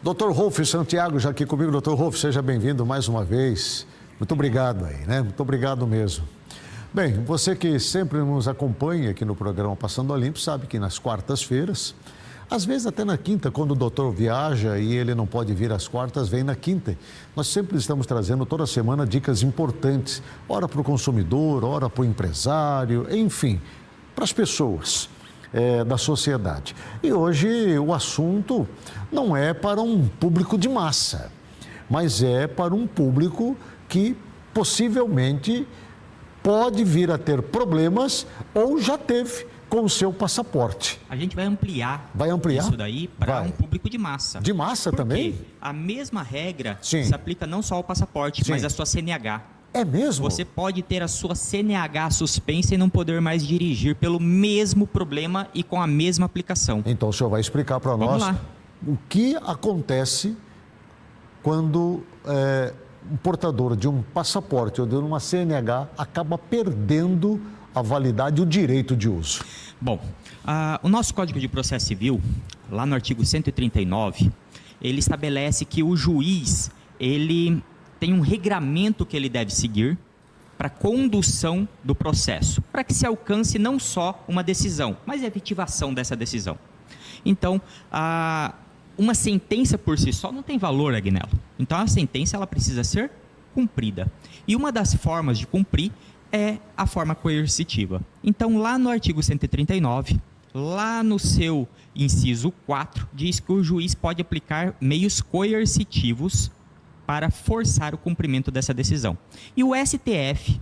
Dr. Rolf Santiago já aqui comigo. Dr. Rolf, seja bem-vindo mais uma vez. Muito obrigado aí, né? Muito obrigado mesmo. Bem, você que sempre nos acompanha aqui no programa Passando a Limpo, sabe que nas quartas-feiras, às vezes até na quinta, quando o doutor viaja e ele não pode vir às quartas, vem na quinta. Nós sempre estamos trazendo toda semana dicas importantes, ora para o consumidor, ora para o empresário, enfim, para as pessoas da sociedade. E hoje o assunto não é para um público de massa, mas é para um público que possivelmente pode vir a ter problemas ou já teve com o seu passaporte. A gente vai ampliar isso daí para um público de massa. De massa também? Porque a mesma regra Sim. se aplica não só ao passaporte, Sim. mas à sua CNH. É mesmo? Você pode ter a sua CNH suspensa e não poder mais dirigir pelo mesmo problema e com a mesma aplicação. Então o senhor vai explicar para nós o que acontece quando um portador de um passaporte ou de uma CNH acaba perdendo a validade e o direito de uso. Bom, o nosso Código de Processo Civil, lá no artigo 139, ele estabelece que o juiz, ele tem um regramento que ele deve seguir para a condução do processo, para que se alcance não só uma decisão, mas a efetivação dessa decisão. Então, uma sentença por si só não tem valor, Agnello. Então, a sentença ela precisa ser cumprida. E uma das formas de cumprir é a forma coercitiva. Então, lá no artigo 139, lá no seu inciso 4, diz que o juiz pode aplicar meios coercitivos para forçar o cumprimento dessa decisão. E o STF,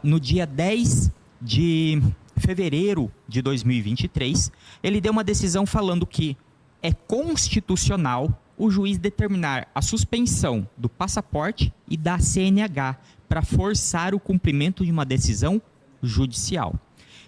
no dia 10 de fevereiro de 2023, ele deu uma decisão falando que é constitucional o juiz determinar a suspensão do passaporte e da CNH para forçar o cumprimento de uma decisão judicial.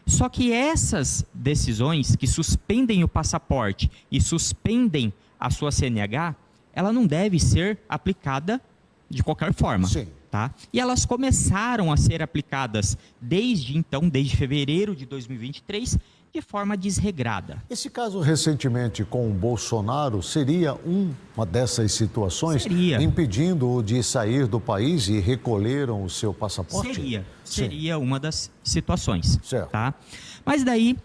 Só que essas decisões que suspendem o passaporte e suspendem a sua CNH, ela não deve ser aplicada de qualquer forma. Sim. Tá? E elas começaram a ser aplicadas desde então, desde fevereiro de 2023, de forma desregrada. Esse caso recentemente com o Bolsonaro seria uma dessas situações? Seria. Impedindo-o de sair do país e recolheram o seu passaporte? Seria uma das situações. Certo. Tá? Mas daí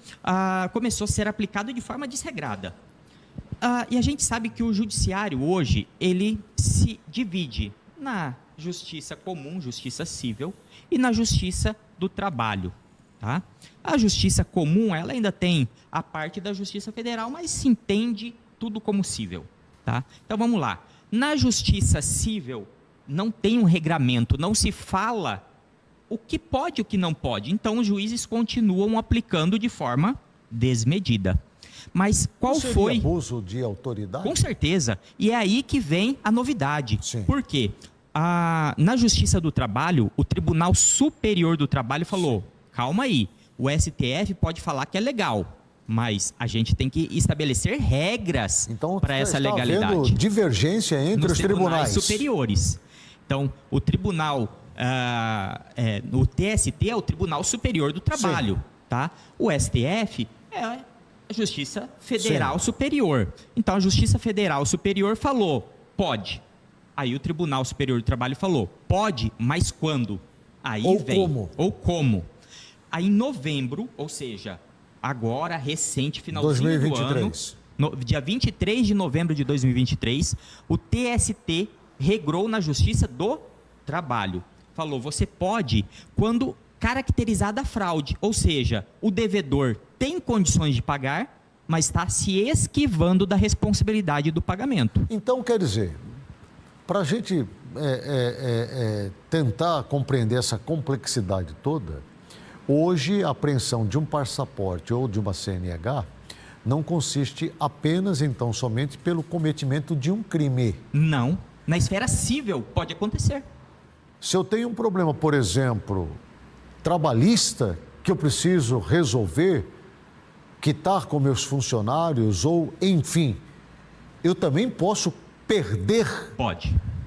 começou a ser aplicado de forma desregrada. E a gente sabe que o judiciário hoje, ele se divide na justiça comum, justiça civil, e na justiça do trabalho. Tá? A justiça comum, ela ainda tem a parte da justiça federal, mas se entende tudo como civil. Tá? Então vamos lá. Na justiça civil, não tem um regramento, não se fala o que pode e o que não pode. Então os juízes continuam aplicando de forma desmedida. Mas qual Não seria foi? Abuso de autoridade? Com certeza. E é aí que vem a novidade. Sim. Por quê? Na Justiça do Trabalho, o Tribunal Superior do Trabalho falou: calma aí, o STF pode falar que é legal, mas a gente tem que estabelecer regras para essa legalidade. Então, está havendo divergência entre os tribunais superiores. Então, o tribunal, o TST é o Tribunal Superior do Trabalho. Sim. Tá? O STF é a Justiça Federal Superior. Então, a Justiça Federal Superior falou: pode. Aí o Tribunal Superior do Trabalho falou: pode, mas quando? Aí Ou como? Aí em novembro, ou seja, agora, recente, finalzinho 2023. do ano, dia 23 de novembro de 2023, o TST regrou na Justiça do Trabalho. Falou: você pode quando caracterizada a fraude, ou seja, o devedor tem condições de pagar, mas está se esquivando da responsabilidade do pagamento. Então, quer dizer, para a gente tentar compreender essa complexidade toda, hoje a apreensão de um passaporte ou de uma CNH não consiste apenas, então, somente pelo cometimento de um crime. Não. Na esfera civil pode acontecer. Se eu tenho um problema, por exemplo, trabalhista, que eu preciso resolver, quitar com meus funcionários ou, enfim, eu também posso perder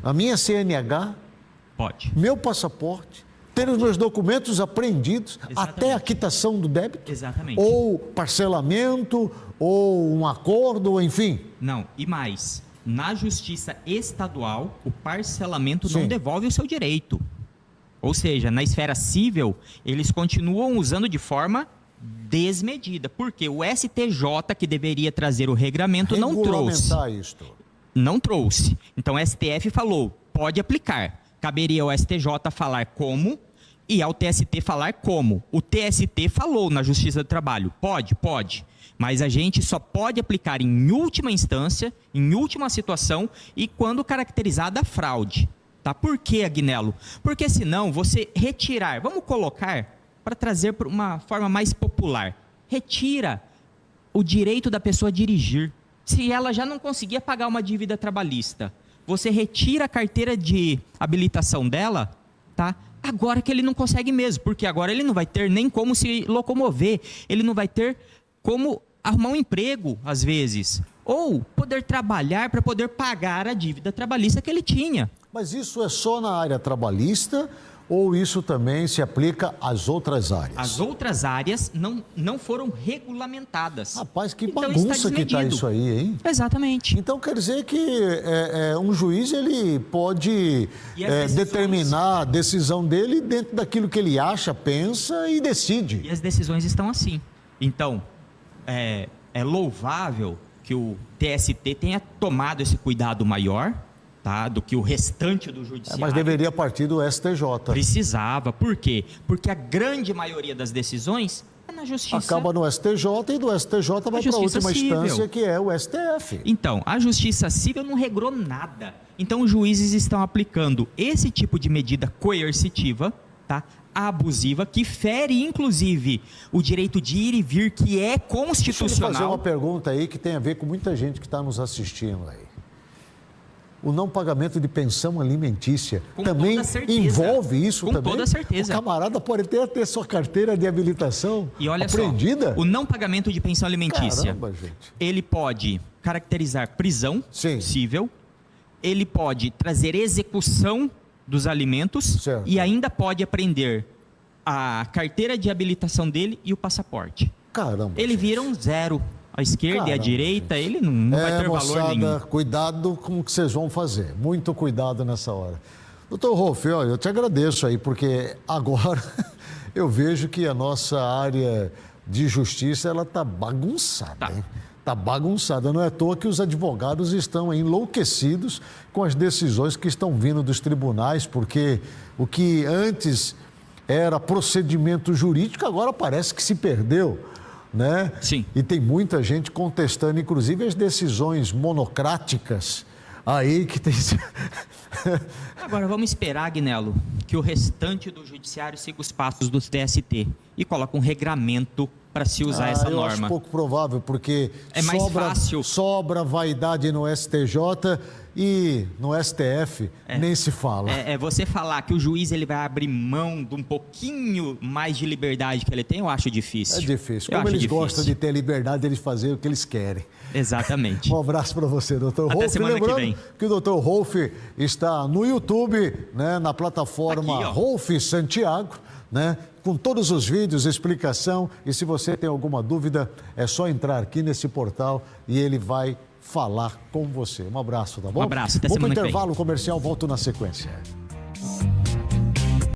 a minha CNH, meu passaporte, ter os meus documentos apreendidos, até a quitação do débito? Exatamente. Ou parcelamento, ou um acordo, enfim. Não, e mais. Na justiça estadual, o parcelamento Sim. não devolve o seu direito. Ou seja, na esfera civil, eles continuam usando de forma desmedida. Porque o STJ, que deveria trazer o regramento, não trouxe. Regulamentar isto. Não trouxe. Então, o STF falou, pode aplicar. Caberia ao STJ falar como e ao TST falar como. O TST falou na Justiça do Trabalho, pode. Mas a gente só pode aplicar em última instância, em última situação e quando caracterizada a fraude. Tá? Por que, Agnello? Porque senão você retirar, vamos colocar, para trazer para uma forma mais popular, retira o direito da pessoa a dirigir. Se ela já não conseguia pagar uma dívida trabalhista, você retira a carteira de habilitação dela, tá? Agora que ele não consegue mesmo, porque agora ele não vai ter nem como se locomover, ele não vai ter como arrumar um emprego, às vezes, ou poder trabalhar para poder pagar a dívida trabalhista que ele tinha. Mas isso é só na área trabalhista ou isso também se aplica às outras áreas? As outras áreas não foram regulamentadas. Rapaz, que Então, bagunça está que está desmedido. isso aí, hein? Exatamente. Então quer dizer que um juiz ele pode E as decisões? determinar a decisão dele dentro daquilo que ele acha, pensa e decide. E as decisões estão assim. Então, é louvável que o TST tenha tomado esse cuidado maior, tá, do que o restante do judiciário. Mas deveria partir do STJ. Precisava. Por quê? Porque a grande maioria das decisões é na justiça. Acaba no STJ e do STJ vai para a Justiça última Civil. instância, que é o STF. Então, a justiça civil não regrou nada. Então, os juízes estão aplicando esse tipo de medida coercitiva, tá, abusiva, que fere, inclusive, o direito de ir e vir, que é Deixa eu lhe fazer constitucional. uma pergunta aí que tem a ver com muita gente que está nos assistindo aí. O não pagamento de pensão alimentícia Com também toda certeza. envolve isso Com também? toda certeza. O camarada pode ter sua carteira de habilitação E olha apreendida? só, o não pagamento de pensão alimentícia, Caramba, gente. ele pode caracterizar prisão Sim. civil, ele pode trazer execução dos alimentos Certo. e ainda pode apreender a carteira de habilitação dele e o passaporte. Caramba. Ele vira um zero. A esquerda e a Caramba, direita, ele não vai ter valor moçada, nenhum. cuidado com o que vocês vão fazer. Muito cuidado nessa hora. Doutor Rolf, olha, eu te agradeço aí, porque agora eu vejo que a nossa área de justiça, ela está bagunçada, Tá. hein? Está bagunçada. Não é à toa que os advogados estão enlouquecidos com as decisões que estão vindo dos tribunais, porque o que antes era procedimento jurídico, agora parece que se perdeu, né? Sim. E tem muita gente contestando, inclusive, as decisões monocráticas aí que tem... Agora vamos esperar, Agnello, que o restante do judiciário siga os passos do TST e coloque um regramento para se usar essa eu norma. acho pouco provável, porque É mais fácil. sobra vaidade no STJ e no STF nem se fala. É você falar que o juiz ele vai abrir mão de um pouquinho mais de liberdade que ele tem, eu acho difícil. É difícil. Eu Como acho eles difícil. gostam de ter liberdade, eles fazerem o que eles querem. Exatamente. Um abraço para você, doutor Até Rolf. semana que Lembrando vem. que o doutor Rolf está no YouTube, né, na plataforma Aqui, ó. Rolf Santiago, né, com todos os vídeos, explicação. E se você tem alguma dúvida, é só entrar aqui nesse portal e ele vai falar com você. Um abraço, tá bom? Um abraço, até Vamos semana pro que vem. intervalo comercial, volto na sequência.